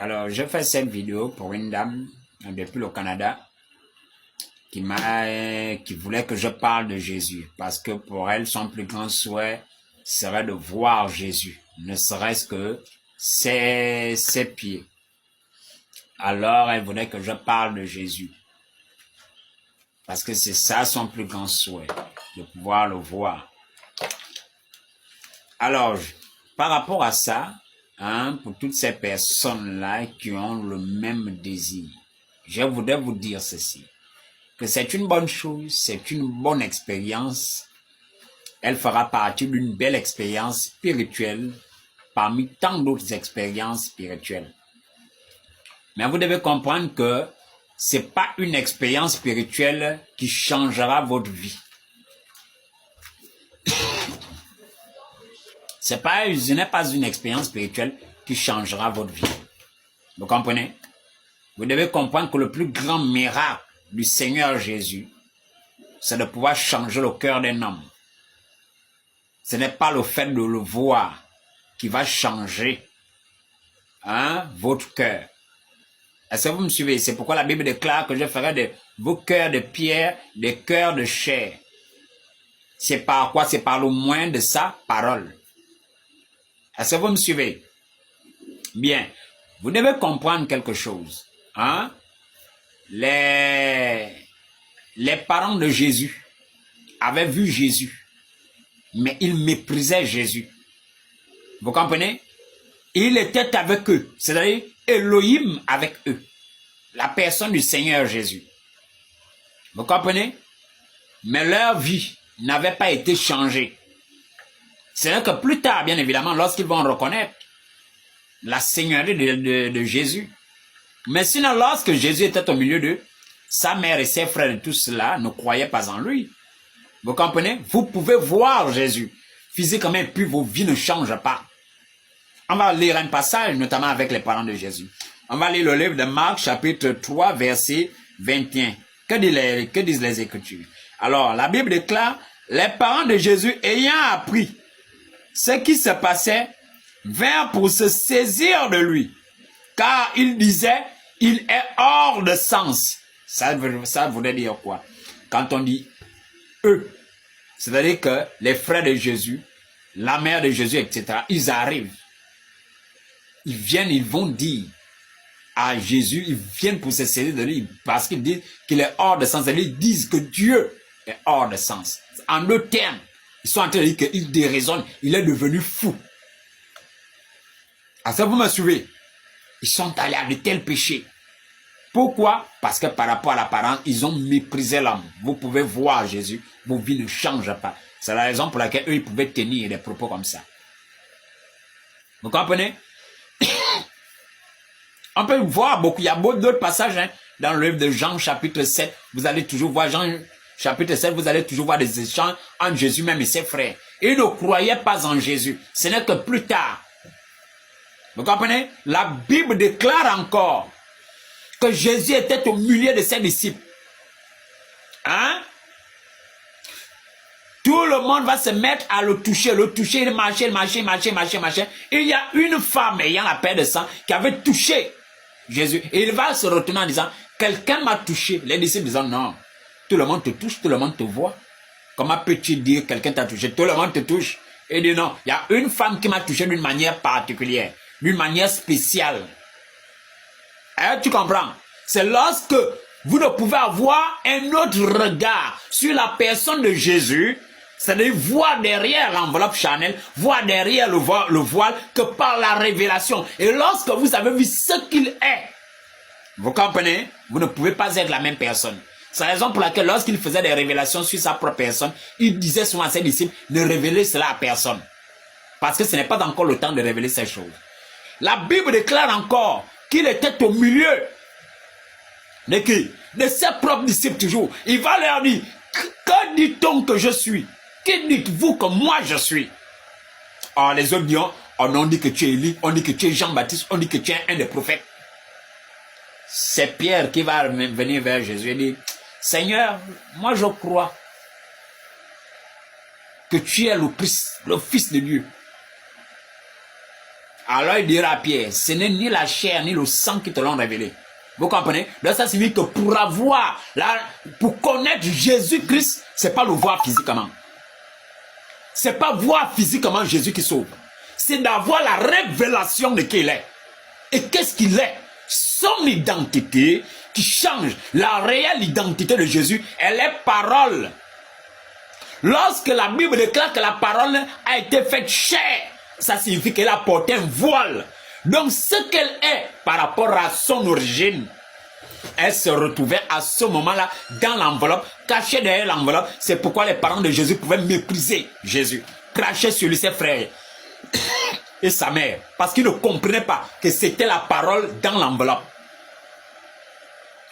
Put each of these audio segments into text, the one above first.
Alors, je fais cette vidéo pour une dame depuis le Canada qui voulait que je parle de Jésus parce que pour elle, son plus grand souhait serait de voir Jésus, ne serait-ce que ses pieds. Alors, elle voulait que je parle de Jésus parce que c'est ça son plus grand souhait, de pouvoir le voir. Alors, par rapport à ça, pour toutes ces personnes-là qui ont le même désir, je voudrais vous dire ceci, que c'est une bonne chose, c'est une bonne expérience. Elle fera partie d'une belle expérience spirituelle parmi tant d'autres expériences spirituelles. Mais vous devez comprendre que c'est pas une expérience spirituelle qui changera votre vie. Ce n'est pas une expérience spirituelle qui changera votre vie. Vous comprenez? Vous devez comprendre que le plus grand miracle du Seigneur Jésus, c'est de pouvoir changer le cœur d'un homme. Ce n'est pas le fait de le voir qui va changer votre cœur. Est-ce que vous me suivez? C'est pourquoi la Bible déclare que je ferai de vos cœurs de pierre des cœurs de chair. C'est par quoi? C'est par le moyen de sa parole. Est-ce que vous me suivez? Bien, vous devez comprendre quelque chose. Les parents de Jésus avaient vu Jésus, mais ils méprisaient Jésus. Vous comprenez? Il était avec eux, c'est-à-dire Elohim avec eux, la personne du Seigneur Jésus. Vous comprenez? Mais leur vie n'avait pas été changée. C'est que plus tard, bien évidemment, lorsqu'ils vont reconnaître la seigneurie de Jésus. Mais sinon, lorsque Jésus était au milieu d'eux, sa mère et ses frères et tout cela ne croyaient pas en lui. Vous comprenez? Vous pouvez voir Jésus physiquement, puis vos vies ne changent pas. On va lire un passage, notamment avec les parents de Jésus. On va lire le livre de Marc, chapitre 3, verset 21. Que disent les Écritures? Alors, la Bible déclare, les parents de Jésus ayant appris ce qui se passait, vinrent pour se saisir de lui, car il disait, il est hors de sens. Ça voulait dire quoi? Quand on dit eux, c'est-à-dire que les frères de Jésus, la mère de Jésus, etc., ils arrivent. Ils viennent, ils vont dire à Jésus, ils viennent pour se saisir de lui, parce qu'ils disent qu'il est hors de sens. Ils disent que Dieu est hors de sens. En deux termes, ils sont en train de dire qu'il déraisonne, il est devenu fou. Est-ce que vous me suivez? Ils sont allés à de tels péchés. Pourquoi? Parce que par rapport à l'apparence, ils ont méprisé l'homme. Vous pouvez voir Jésus, vos vies ne changent pas. C'est la raison pour laquelle eux, ils pouvaient tenir des propos comme ça. Vous comprenez? On peut voir beaucoup, il y a beaucoup d'autres passages dans le livre de Jean chapitre 7. Vous allez toujours voir Jean chapitre 7, vous allez toujours voir des échanges entre Jésus même et ses frères. Ils ne croyaient pas en Jésus. Ce n'est que plus tard. Vous comprenez? La Bible déclare encore que Jésus était au milieu de ses disciples. Tout le monde va se mettre à le toucher, il marchait. Il y a une femme ayant la paix de sang qui avait touché Jésus. Et il va se retourner en disant, quelqu'un m'a touché. Les disciples disant, non, tout le monde te touche, tout le monde te voit. Comment peux-tu dire quelqu'un t'a touché? Tout le monde te touche. Il dit non, il y a une femme qui m'a touché d'une manière particulière, d'une manière spéciale. Tu comprends? C'est lorsque vous ne pouvez avoir un autre regard sur la personne de Jésus, c'est-à-dire voir derrière l'enveloppe Chanel, voir derrière le voile, que par la révélation. Et lorsque vous avez vu ce qu'il est, vous comprenez? Vous ne pouvez pas être la même personne. C'est la raison pour laquelle lorsqu'il faisait des révélations sur sa propre personne, il disait souvent à ses disciples de révéler cela à personne. Parce que ce n'est pas encore le temps de révéler ces choses. La Bible déclare encore qu'il était au milieu de qui? De ses propres disciples toujours. Il va leur dire, que dit-on que je suis? Que dites-vous que moi je suis? Alors les autres diront, on dit que tu es Élie, on dit que tu es Jean-Baptiste, on dit que tu es un des prophètes. C'est Pierre qui va venir vers Jésus et dire, Seigneur, moi je crois que tu es le Christ, le Fils de Dieu. Alors il dira à Pierre, ce n'est ni la chair ni le sang qui te l'ont révélé. Vous comprenez? Donc ça signifie que pour connaître Jésus-Christ, c'est pas le voir physiquement. C'est pas voir physiquement Jésus qui sauve. C'est d'avoir la révélation de qui il est. Et qu'est-ce qu'il est? Son identité qui change. La réelle identité de Jésus, elle est parole. Lorsque la Bible déclare que la parole a été faite chair, ça signifie qu'elle a porté un voile. Donc ce qu'elle est par rapport à son origine, elle se retrouvait à ce moment-là dans l'enveloppe, cachée derrière l'enveloppe. C'est pourquoi les parents de Jésus pouvaient mépriser Jésus, cracher sur lui ses frères et sa mère, parce qu'ils ne comprenaient pas que c'était la parole dans l'enveloppe.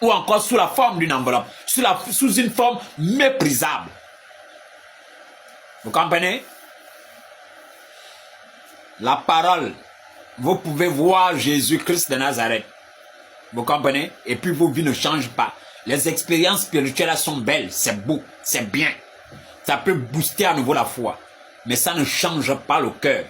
Ou encore sous la forme d'une enveloppe, sous une forme méprisable. Vous comprenez? La parole, vous pouvez voir Jésus-Christ de Nazareth. Vous comprenez? Et puis vos vies ne changent pas. Les expériences spirituelles sont belles, c'est beau, c'est bien. Ça peut booster à nouveau la foi. Mais ça ne change pas le cœur.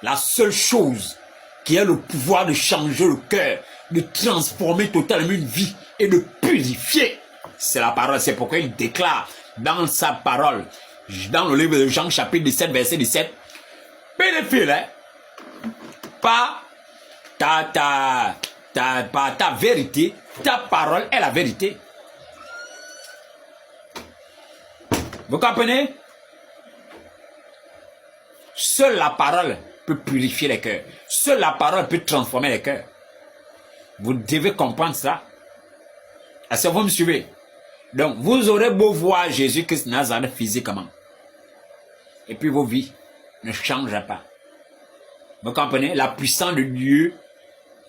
La seule chose qui a le pouvoir de changer le cœur, de transformer totalement une vie et de purifier, c'est la parole. C'est pourquoi il déclare dans sa parole, dans le livre de Jean chapitre 17 verset 17, pédophile, hein? Pas ta vérité, ta parole est la vérité. Vous comprenez? Seule la parole peut purifier les cœurs. Seule la parole peut transformer les cœurs. Vous devez comprendre ça. Est-ce que vous me suivez? Donc, vous aurez beau voir Jésus-Christ Nazareth physiquement. Et puis vos vies ne changent pas. Vous comprenez? La puissance de Dieu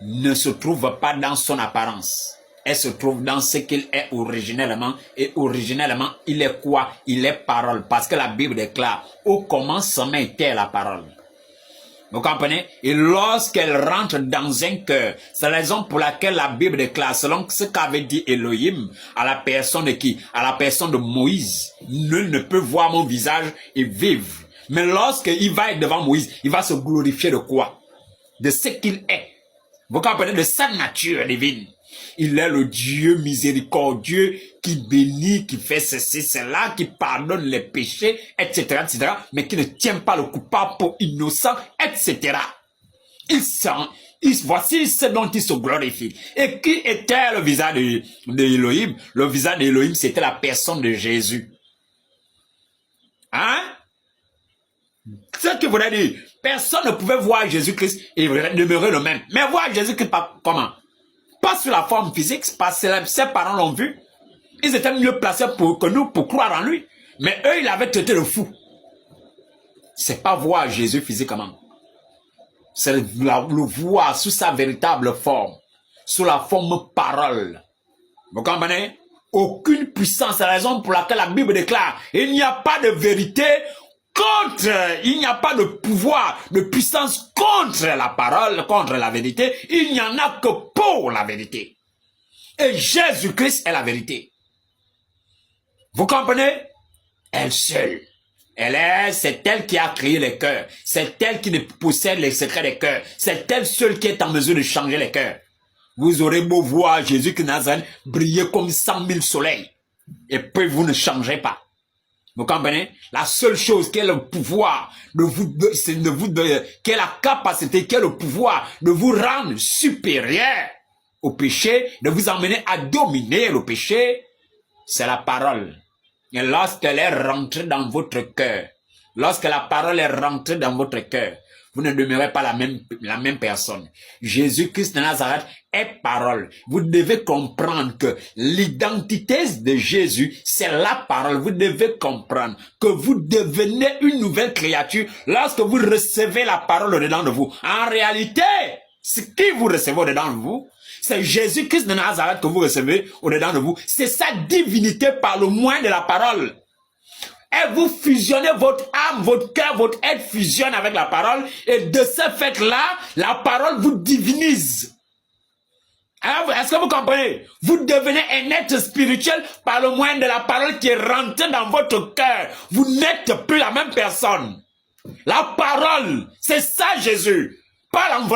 ne se trouve pas dans son apparence. Elle se trouve dans ce qu'il est originellement. Et originellement, il est quoi? Il est parole. Parce que la Bible déclare, au commencement était la parole. Vous comprenez? Et lorsqu'elle rentre dans un cœur, c'est la raison pour laquelle la Bible déclare, selon ce qu'avait dit Elohim, à la personne de qui? À la personne de Moïse. Nul ne peut voir mon visage et vivre. Mais lorsqu'il va être devant Moïse, il va se glorifier de quoi? De ce qu'il est. Vous comprenez? De sa nature divine. Il est le Dieu miséricordieux qui bénit, qui fait ceci, cela, qui pardonne les péchés, etc., etc., mais qui ne tient pas le coupable pour innocent, etc. Voici ce dont il se glorifie. Et qui était le visage d'Elohim? Le visage d'Elohim, c'était la personne de Jésus. Hein? Ce qui voulait dire, personne ne pouvait voir Jésus-Christ et demeurer le même. Mais voir Jésus-Christ comment? Pas sur la forme physique, parce que ses parents l'ont vu. Ils étaient mieux placés que nous pour croire en lui. Mais eux, ils l'avaient traité de fou. C'est pas voir Jésus physiquement. C'est le voir sous sa véritable forme. Sous la forme parole. Vous comprenez? Aucune puissance. C'est la raison pour laquelle la Bible déclare, il n'y a pas de vérité il n'y a pas de pouvoir, de puissance contre la parole, contre la vérité. Il n'y en a que pour la vérité. Et Jésus-Christ est la vérité. Vous comprenez? Elle seule. C'est elle qui a créé les cœurs. C'est elle qui possède les secrets des cœurs. C'est elle seule qui est en mesure de changer les cœurs. Vous aurez beau voir Jésus de Nazareth briller comme 100 000 soleils. Et puis vous ne changez pas. Vous comprenez? La seule chose qui est le pouvoir qui est la capacité, qui est le pouvoir de vous rendre supérieur au péché, de vous emmener à dominer le péché, c'est la parole. Et lorsqu'elle est rentrée dans votre cœur, lorsque la parole est rentrée dans votre cœur, vous ne demeurez pas la même personne. Jésus-Christ de Nazareth est parole. Vous devez comprendre que l'identité de Jésus, c'est la parole. Vous devez comprendre que vous devenez une nouvelle créature lorsque vous recevez la parole au-dedans de vous. En réalité, ce qui vous recevez au-dedans de vous, c'est Jésus-Christ de Nazareth que vous recevez au-dedans de vous. C'est sa divinité par le moyen de la parole. Et vous fusionnez votre âme, votre cœur, votre être fusionne avec la parole. Et de ce fait-là, la parole vous divinise. Est-ce que vous comprenez? Vous devenez un être spirituel par le moyen de la parole qui est rentrée dans votre cœur. Vous n'êtes plus la même personne. La parole, c'est ça Jésus. pas l'enveloppe.